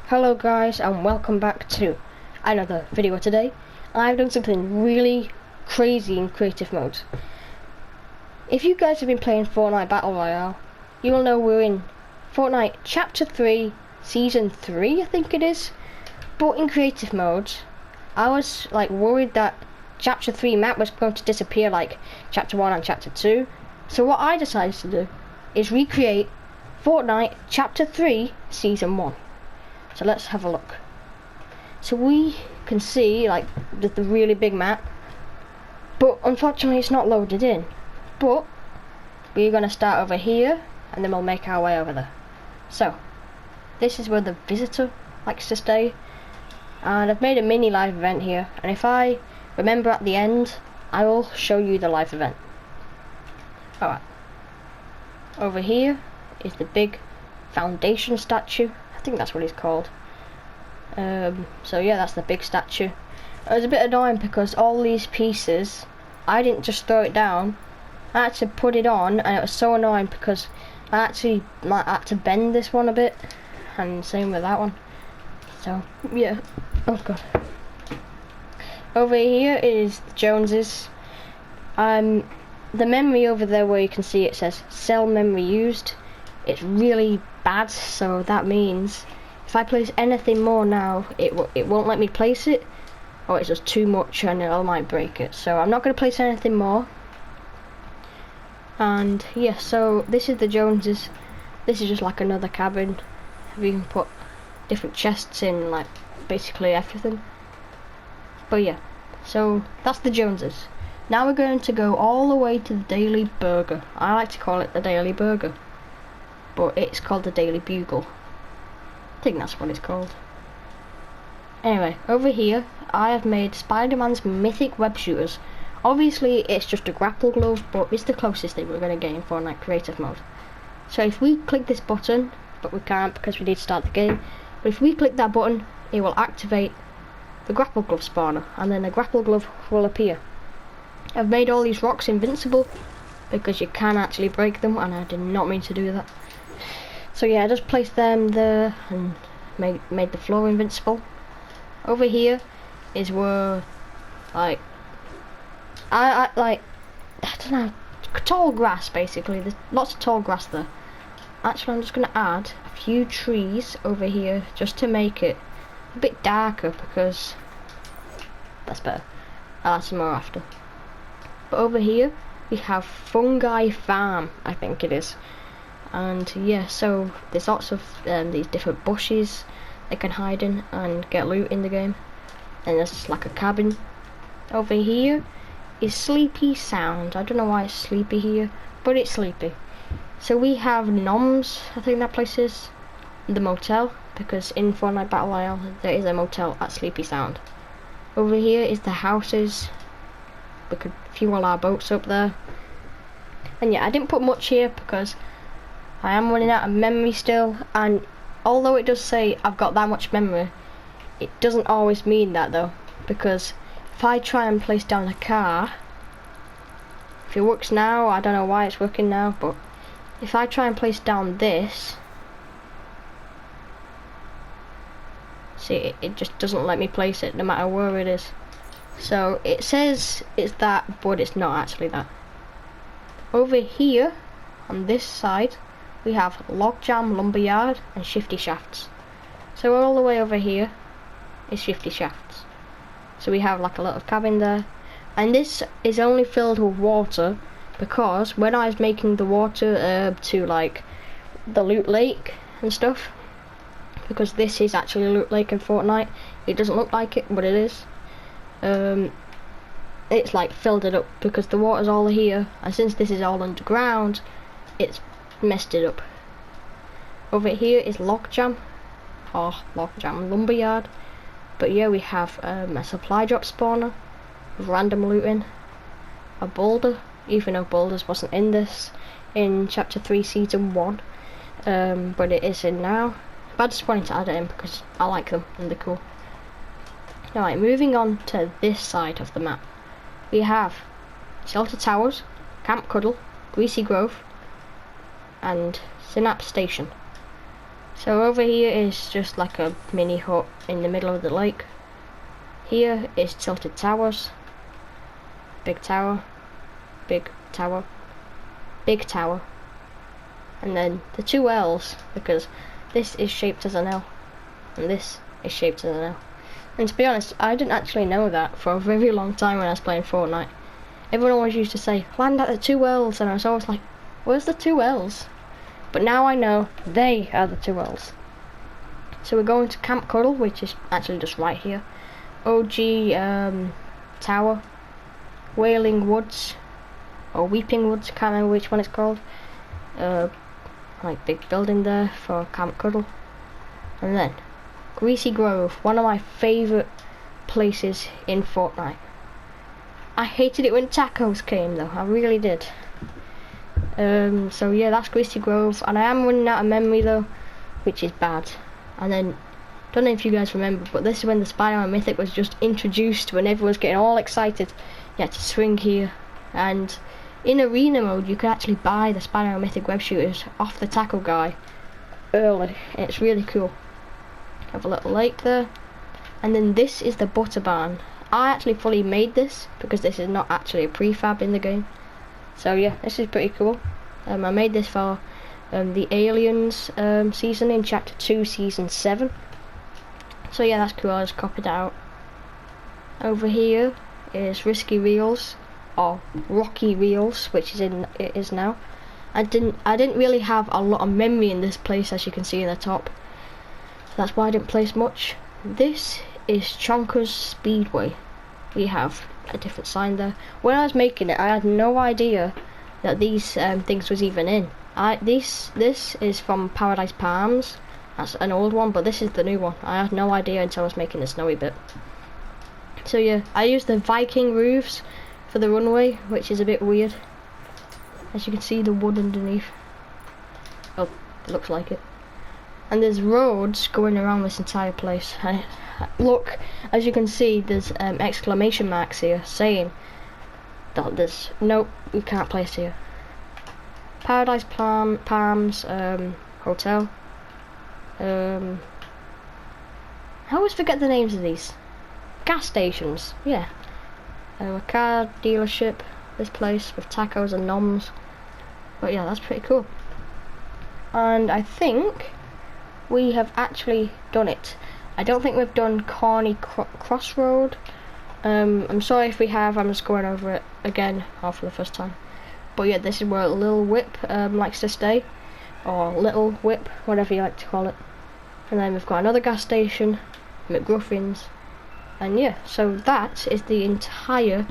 Hello guys, and welcome back to another video. Today I've done something really crazy in creative mode. If you guys have been playing Fortnite Battle Royale, you will know we're in Fortnite Chapter 3 Season 3, I think it is. But in creative mode, I was like worried that Chapter 3 map was going to disappear like Chapter 1 and Chapter 2. So what I decided to do is recreate Fortnite Chapter 3 Season 1. So let's have a look. So we can see like the really big map, but unfortunately it's not loaded in. But we're going to start over here and then we'll make our way over there. So this is where the visitor likes to stay, and I've made a mini live event here, and if I remember at the end I will show you the live event. Alright, over here is the big foundation statue. I think that's what it's called. So yeah, that's the big statue. It was a bit annoying because all these pieces, I didn't just throw it down, I had to put it on, and it was so annoying because I actually had to bend this one a bit, and same with that one. So yeah, oh god. Over here is the Joneses. The memory over there where you can see it says cell memory used, it's really bad, so that means if I place anything more now, it won't let me place it, or it's just too much and I might break it. So I'm not going to place anything more. And yeah, so this is the Joneses. This is just like another cabin. You can put different chests in, like basically everything. But yeah, so that's the Joneses. Now we're going to go all the way to the Daily Burger. I like to call it the Daily Burger, but it's called the Daily Bugle. I think that's what it's called. Anyway, over here I have made Spider-Man's mythic web shooters. Obviously it's just a grapple glove, but it's the closest thing we're going to get in Fortnite creative mode. So if we click this button, but we can't because we need to start the game, but if we click that button it will activate the grapple glove spawner, and then the grapple glove will appear. I've made all these rocks invincible because you can actually break them, and I did not mean to do that. So yeah, I just placed them there and made the floor invincible. Over here is where I don't know, tall grass basically. There's lots of tall grass there. Actually, I'm just gonna add a few trees over here just to make it a bit darker, because that's better. I'll add some more after. But over here we have Fungi Farm, I think it is. And yeah, so there's lots of these different bushes they can hide in and get loot in the game. And there's like a cabin. Over here is Sleepy Sound. I don't know why it's sleepy here, but it's sleepy. So we have Noms, I think that place is, the motel, because in Fortnite Battle Royale there is a motel at Sleepy Sound. Over here is the houses. We could fuel our boats up there. And yeah, I didn't put much here because I am running out of memory still, and although it does say I've got that much memory, it doesn't always mean that though, because if I try and place down a car, if it works now, I don't know why it's working now, but if I try and place down this, see, it just doesn't let me place it no matter where it is. So it says it's that, but it's not actually that. Over here on this side we have Logjam, Lumberyard and Shifty Shafts. So all the way over here is Shifty Shafts. So we have like a little cabin there, and this is only filled with water because when I was making the water to like the loot lake and stuff, because this is actually a loot lake in Fortnite, it doesn't look like it but it is, it's like filled it up because the water's all here, and since this is all underground it's messed it up. Over here is Logjam Lumberyard. But yeah, we have a supply drop spawner with random looting, a boulder, even though boulders wasn't in this in Chapter 3 Season 1, but it is in now. But I just wanted to add it in because I like them and they're cool. Alright, moving on to this side of the map, we have Shelter Towers, Camp Cuddle, Greasy Grove and Synapse Station. So over here is just like a mini hut in the middle of the lake. Here is tilted towers. Big tower. Big tower. Big tower. And then the two L's, because this is shaped as an L. And this is shaped as an L. And to be honest, I didn't actually know that for a very long time when I was playing Fortnite. Everyone always used to say, land at the two L's, and I was always like, where's the two L's? But now I know they are the two L's. So we're going to Camp Cuddle, which is actually just right here. OG Tower. Wailing Woods. Or Weeping Woods, can't remember which one it's called. Like big building there for Camp Cuddle. And then Greasy Grove, one of my favourite places in Fortnite. I hated it when tacos came though, I really did. So yeah, that's Greasy Grove, and I am running out of memory though, which is bad. And then, don't know if you guys remember, but this is when the Spider-Man Mythic was just introduced, when everyone's getting all excited. You had to swing here, and in arena mode you could actually buy the Spider-Man Mythic web shooters off the tackle guy early. It's really cool. Have a little lake there, and then this is the butter barn. I actually fully made this because this is not actually a prefab in the game. So yeah, this is pretty cool. I made this for the Aliens season in Chapter 2, Season 7. So yeah, that's cool. I just copied that out. Over here is Risky Reels, or Rocky Reels, which is it is now. I didn't really have a lot of memory in this place, as you can see in the top. That's why I didn't place much. This is Chonker's Speedway. We have a different sign there. When I was making it, I had no idea that these things was even in. This is from Paradise Palms. That's an old one, but this is the new one. I had no idea until I was making the snowy bit. So yeah, I used the Viking roofs for the runway, which is a bit weird. As you can see, the wood underneath. Oh, it looks like it. And there's roads going around this entire place. Look, as you can see, there's exclamation marks here saying that there's nope, we can't place here. Paradise Palms Hotel. I always forget the names of these. Gas stations, yeah. A car dealership, this place with tacos and noms. But yeah, that's pretty cool. And I think we have actually done it. I don't think we've done Corny Crossroad. I'm sorry if we have, I'm just going over it again for the first time. But yeah, this is where Lil Whip likes to stay. Or Little Whip, whatever you like to call it. And then we've got another gas station, McGruffin's. And yeah, so that is the entire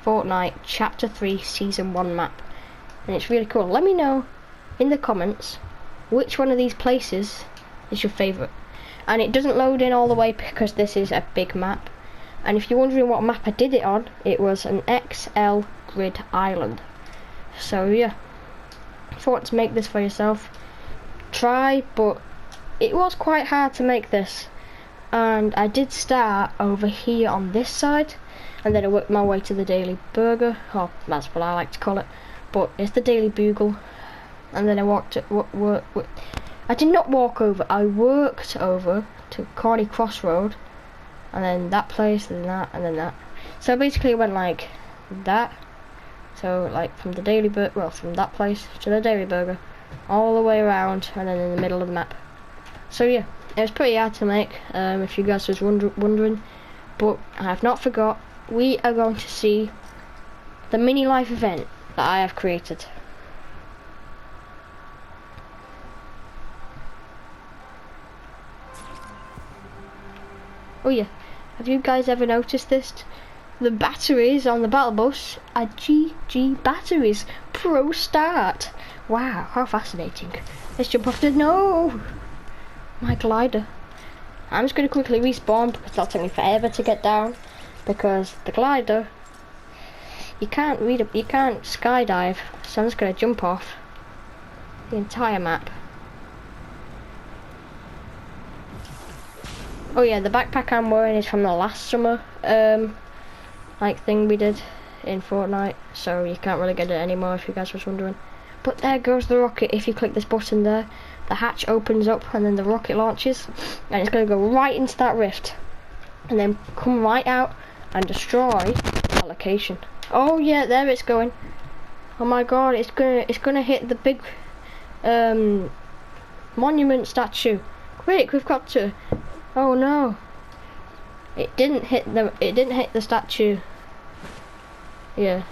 Fortnite Chapter 3 Season 1 map. And it's really cool. Let me know in the comments which one of these places is your favourite. And it doesn't load in all the way because this is a big map. And if you're wondering what map I did it on, it was an XL Grid Island. So yeah, if you want to make this for yourself, try, but it was quite hard to make this. And I did start over here on this side, and then I worked my way to the Daily Burger, or that's what I like to call it, but it's the Daily Bugle. And then I walked I did not walk over, I worked over to Corny Crossroad, and then that place, and then that, and then that. So basically I went like that, so like from the Daily Burger, well, from that place to the Daily Burger, all the way around, and then in the middle of the map. So yeah, it was pretty hard to make, if you guys was wondering, but I have not forgot, we are going to see the mini life event that I have created. Oh yeah, have you guys ever noticed this? The batteries on the battle bus are GG batteries. Pro start. Wow, how fascinating. Let's jump off the... No! My glider. I'm just going to quickly respawn because that'll take me forever to get down. Because the glider, you can't skydive. So I'm just going to jump off the entire map. Oh yeah, the backpack I'm wearing is from the last summer like thing we did in Fortnite, so you can't really get it anymore if you guys was wondering. But there goes the rocket if you click this button there. the hatch opens up and then the rocket launches, and it's going to go right into that rift and then come right out and destroy that location. Oh yeah, there it's going. Oh my god, it's gonna hit the big monument statue. Quick, we've got to. Oh no. It didn't hit the statue. Yeah.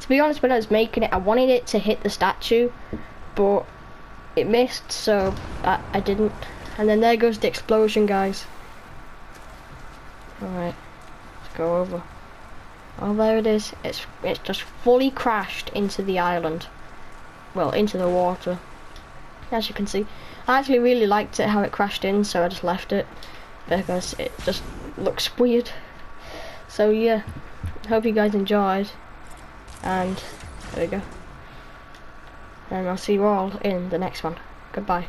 To be honest, when I was making it, I wanted it to hit the statue, but it missed, so I didn't. And then there goes the explosion, guys. Alright, let's go over. Oh, there it is. It's just fully crashed into the island. Well, into the water. As you can see. I actually really liked it how it crashed in, so I just left it. Because it just looks weird. So yeah, hope you guys enjoyed. And there we go. And I'll see you all in the next one. Goodbye.